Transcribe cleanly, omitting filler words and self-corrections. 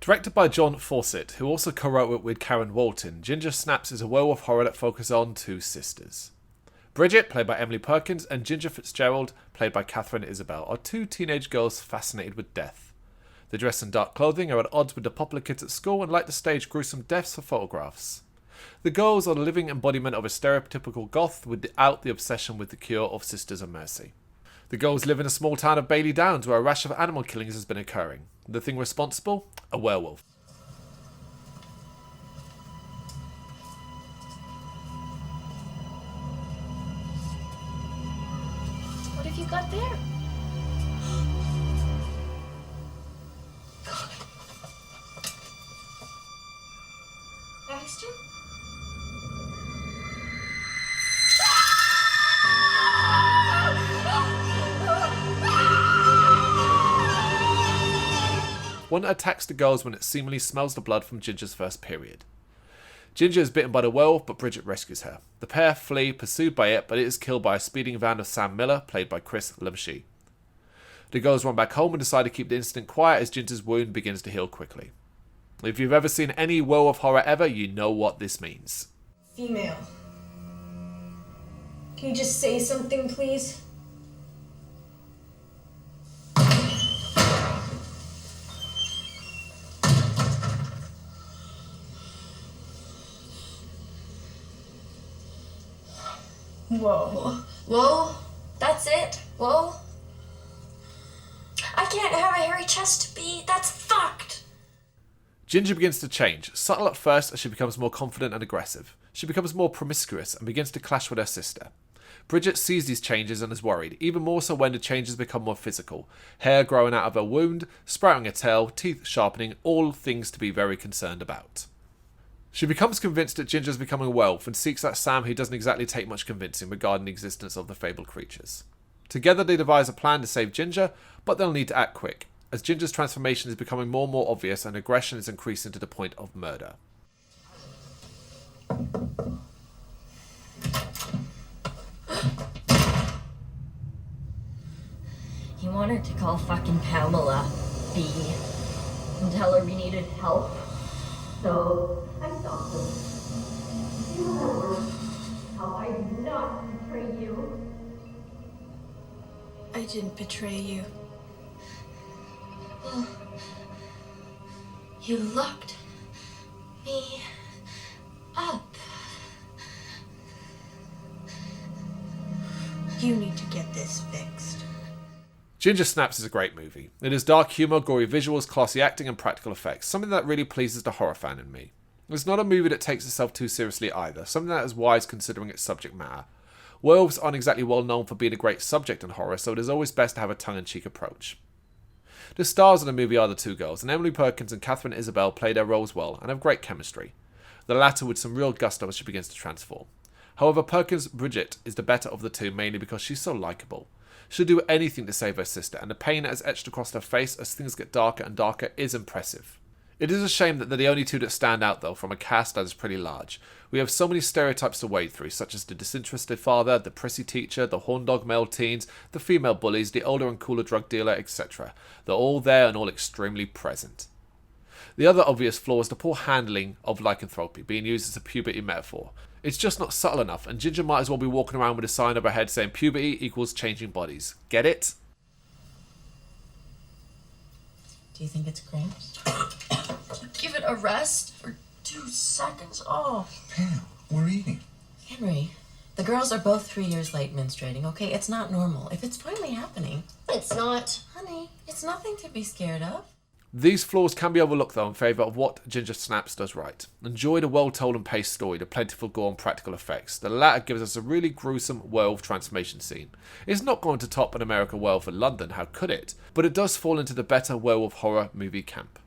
Directed by John Fawcett, who also co-wrote it with Karen Walton, Ginger Snaps is a werewolf horror that focuses on two sisters. Bridget, played by Emily Perkins, and Ginger Fitzgerald, played by Catherine Isabel, are two teenage girls fascinated with death. They dress in dark clothing, are at odds with the popular kids at school, and like to stage gruesome deaths for photographs. The girls are the living embodiment of a stereotypical goth without the obsession with the cure of Sisters of Mercy. The girls live in a small town of Bailey Downs where a rash of animal killings has been occurring. The thing responsible? A werewolf. What have you got there? Baxter? One attacks the girls when it seemingly smells the blood from Ginger's first period. Ginger is bitten by the werewolf, but Bridget rescues her. The pair flee, pursued by it, but it is killed by a speeding van of Sam Miller, played by Chris Lemche. The girls run back home and decide to keep the incident quiet as Ginger's wound begins to heal quickly. If you've ever seen any werewolf horror ever, you know what this means. Female. Can you just say something, please? Whoa. Whoa, that's it? Whoa. I can't have a hairy chest, B. That's fucked. Ginger begins to change, subtle at first as she becomes more confident and aggressive. She becomes more promiscuous and begins to clash with her sister. Bridget sees these changes and is worried, even more so when the changes become more physical. Hair growing out of her wound, sprouting a tail, teeth sharpening, all things to be very concerned about. She becomes convinced that Ginger is becoming a werewolf and seeks out Sam, who doesn't exactly take much convincing regarding the existence of the fabled creatures. Together they devise a plan to save Ginger, but they'll need to act quick, as Ginger's transformation is becoming more and more obvious and aggression is increasing to the point of murder. He wanted to call fucking Pamela, B, and tell her we needed help. So I stopped him. You remember how I did not betray you. I didn't betray you. Well, you locked me up. You need to get this fixed. Ginger Snaps is a great movie. It is dark humour, gory visuals, classy acting and practical effects, something that really pleases the horror fan in me. It's not a movie that takes itself too seriously either, something that is wise considering its subject matter. Werewolves aren't exactly well known for being a great subject in horror, so it is always best to have a tongue-in-cheek approach. The stars of the movie are the two girls, and Emily Perkins and Catherine Isabel play their roles well and have great chemistry, the latter with some real gusto as she begins to transform. However, Perkins' Bridget is the better of the two, mainly because she's so likeable. She'll do anything to save her sister, and the pain that is etched across her face as things get darker and darker is impressive. It is a shame that they're the only two that stand out, though, from a cast that is pretty large. We have so many stereotypes to wade through, such as the disinterested father, the prissy teacher, the horndog male teens, the female bullies, the older and cooler drug dealer, etc. They're all there and all extremely present. The other obvious flaw is the poor handling of lycanthropy, being used as a puberty metaphor. It's just not subtle enough, and Ginger might as well be walking around with a sign over her head saying puberty equals changing bodies. Get it? Do you think it's cramps? Give it a rest for 2 seconds. Oh. Pam, we're eating. Henry, the girls are both 3 years late menstruating, okay? It's not normal. If it's finally happening. It's not. Honey, it's nothing to be scared of. These flaws can be overlooked though in favour of what Ginger Snaps does right. Enjoy the well-told and paced story, the plentiful gore and practical effects. The latter gives us a really gruesome werewolf transformation scene. It's not going to top an American Werewolf in London, how could it? But it does fall into the better werewolf horror movie camp.